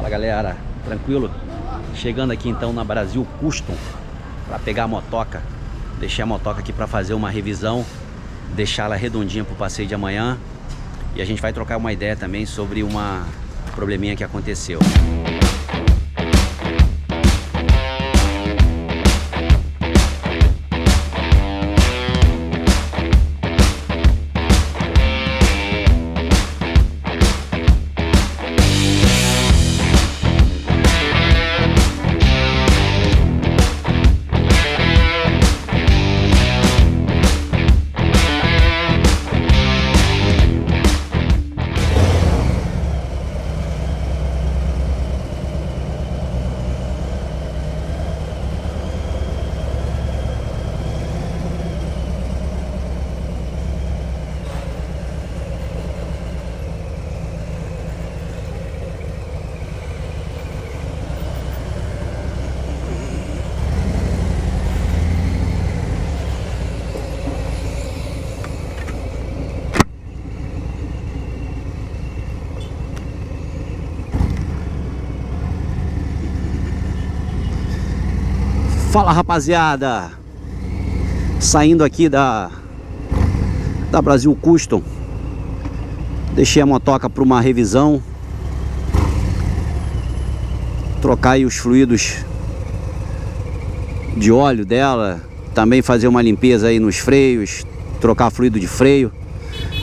Fala galera, tranquilo? Chegando aqui então na Brasil Custom para pegar a motoca. Deixei a motoca aqui para fazer uma revisão, deixá-la redondinha para o passeio de amanhã. E a gente vai trocar uma ideia também sobre uma probleminha que aconteceu. Fala rapaziada, saindo aqui da Brasil Custom, deixei a motoca para uma revisão, trocar aí os fluidos de óleo dela, também fazer uma limpeza aí nos freios, trocar fluido de freio.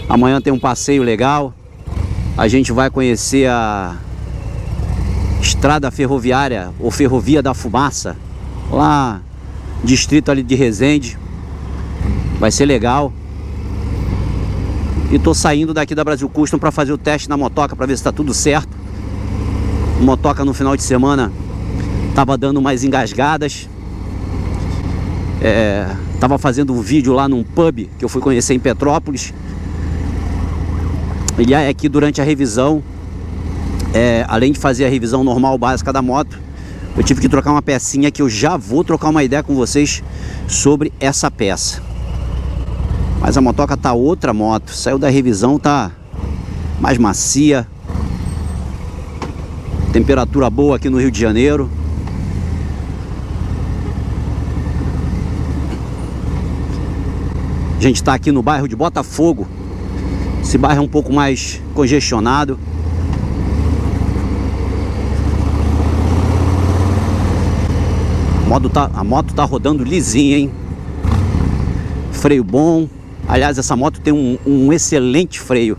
Amanhã tem um passeio legal, a gente vai conhecer a estrada ferroviária ou Ferrovia da Fumaça, lá distrito ali de Resende. Vai ser legal. E tô saindo daqui da Brasil Custom para fazer o teste na motoca, para ver se tá tudo certo. A motoca no final de semana tava dando umas engasgadas. Tava fazendo um vídeo lá num pub que eu fui conhecer em Petrópolis. E aí aqui durante a revisão, além de fazer a revisão normal básica da moto, eu tive que trocar uma pecinha que eu já vou trocar uma ideia com vocês sobre essa peça. Mas a motoca tá outra moto. Saiu da revisão, tá mais macia. Temperatura boa aqui no Rio de Janeiro. A gente tá aqui no bairro de Botafogo. Esse bairro é um pouco mais congestionado. A moto tá rodando lisinha, hein? Freio bom. Aliás, essa moto tem um excelente freio.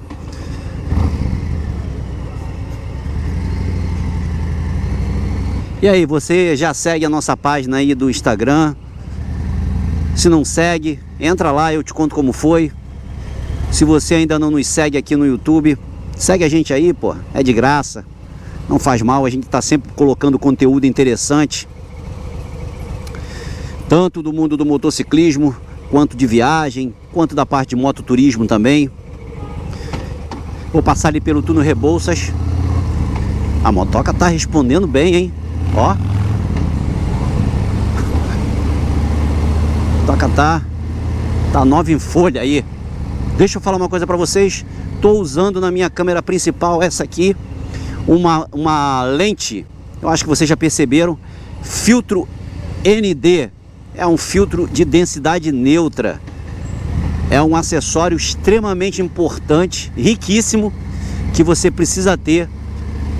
E aí, você já segue a nossa página aí do Instagram? Se não segue, entra lá, eu te conto como foi. Se você ainda não nos segue aqui no YouTube, segue a gente aí, pô. É de graça. Não faz mal, a gente tá sempre colocando conteúdo interessante, tanto do mundo do motociclismo, quanto de viagem, quanto da parte de mototurismo também. Vou passar ali pelo túnel Rebouças. A motoca tá respondendo bem, hein? Ó. A motoca tá nova em folha aí. Deixa eu falar uma coisa pra vocês. Tô usando na minha câmera principal, essa aqui, uma lente, eu acho que vocês já perceberam, filtro ND. É um filtro de densidade neutra. É um acessório extremamente importante, riquíssimo, que você precisa ter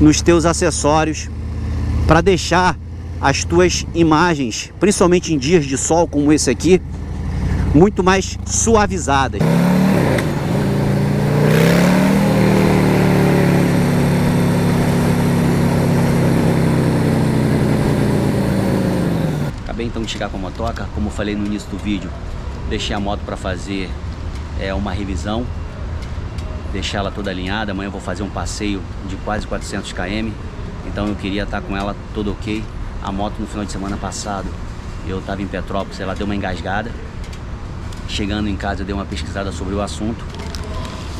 nos teus acessórios para deixar as tuas imagens, principalmente em dias de sol como esse aqui, muito mais suavizadas. Acabei então de chegar com a motoca, como eu falei no início do vídeo, deixei a moto para fazer uma revisão, deixar ela toda alinhada. Amanhã eu vou fazer um passeio de quase 400 km, então eu queria estar com ela toda ok. A moto no final de semana passado, eu estava em Petrópolis, ela deu uma engasgada. Chegando em casa eu dei uma pesquisada sobre o assunto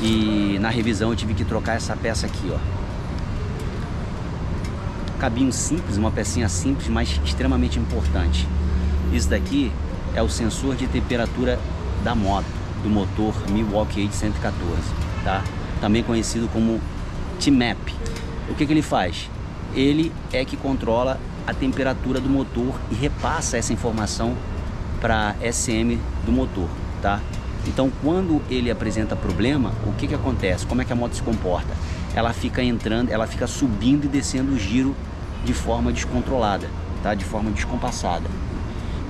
e na revisão eu tive que trocar essa peça aqui, ó. Cabinho simples, uma pecinha simples, mas extremamente importante. Isso daqui é o sensor de temperatura da moto, do motor Milwaukee 814, tá? Também conhecido como T-Map. O que ele faz? ele é que controla a temperatura do motor e repassa essa informação para SM do motor, tá? Então, quando ele apresenta problema, o que acontece? Como é que a moto se comporta? Ela fica entrando, ela fica subindo e descendo o giro de forma descontrolada, tá? De forma descompassada.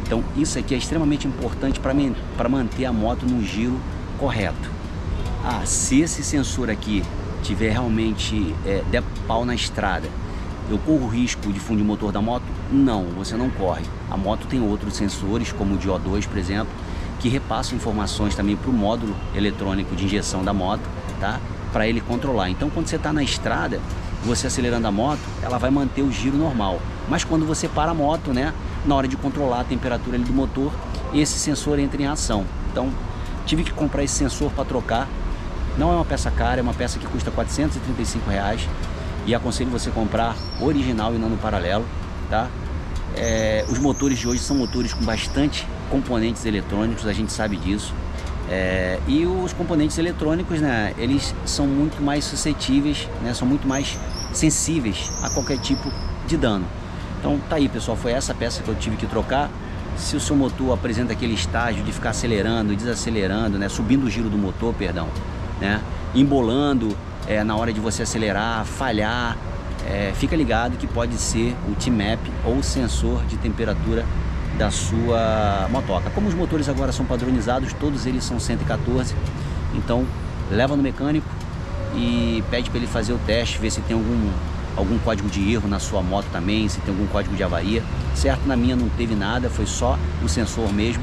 Então, isso aqui é extremamente importante para manter a moto no giro correto. Se esse sensor aqui tiver realmente der pau na estrada, eu corro risco de fundir o motor da moto? Não, você não corre. A moto tem outros sensores, como o de O2, por exemplo, que repassam informações também para o módulo eletrônico de injeção da moto, tá? Para ele controlar. Então, quando você está na estrada, você acelerando a moto, ela vai manter o giro normal. Mas quando você para a moto, né, na hora de controlar a temperatura do motor, esse sensor entra em ação. Então, tive que comprar esse sensor para trocar. Não é uma peça cara, é uma peça que custa R$435 e aconselho você comprar original e não no paralelo, tá? Os motores de hoje são motores com bastante componentes eletrônicos, a gente sabe disso. E os componentes eletrônicos, né, eles são muito mais suscetíveis, né, são muito mais sensíveis a qualquer tipo de dano. Então tá aí, pessoal, foi essa peça que eu tive que trocar. Se o seu motor apresenta aquele estágio de ficar acelerando e desacelerando, né, subindo o giro do motor, perdão, né, embolando na hora de você acelerar, falhar, fica ligado que pode ser o T-Map ou o sensor de temperatura da sua motoca. Como os motores agora são padronizados, todos eles são 114, então leva no mecânico e pede para ele fazer o teste, ver se tem algum código de erro na sua moto também, se tem algum código de avaria. Certo, na minha não teve nada, foi só o sensor mesmo.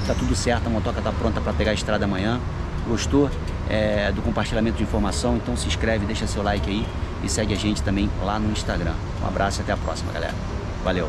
Tá tudo certo, a motoca tá pronta para pegar a estrada amanhã. Gostou do compartilhamento de informação? Então se inscreve, deixa seu like aí e segue a gente também lá no Instagram. Um abraço e até a próxima, galera. Valeu!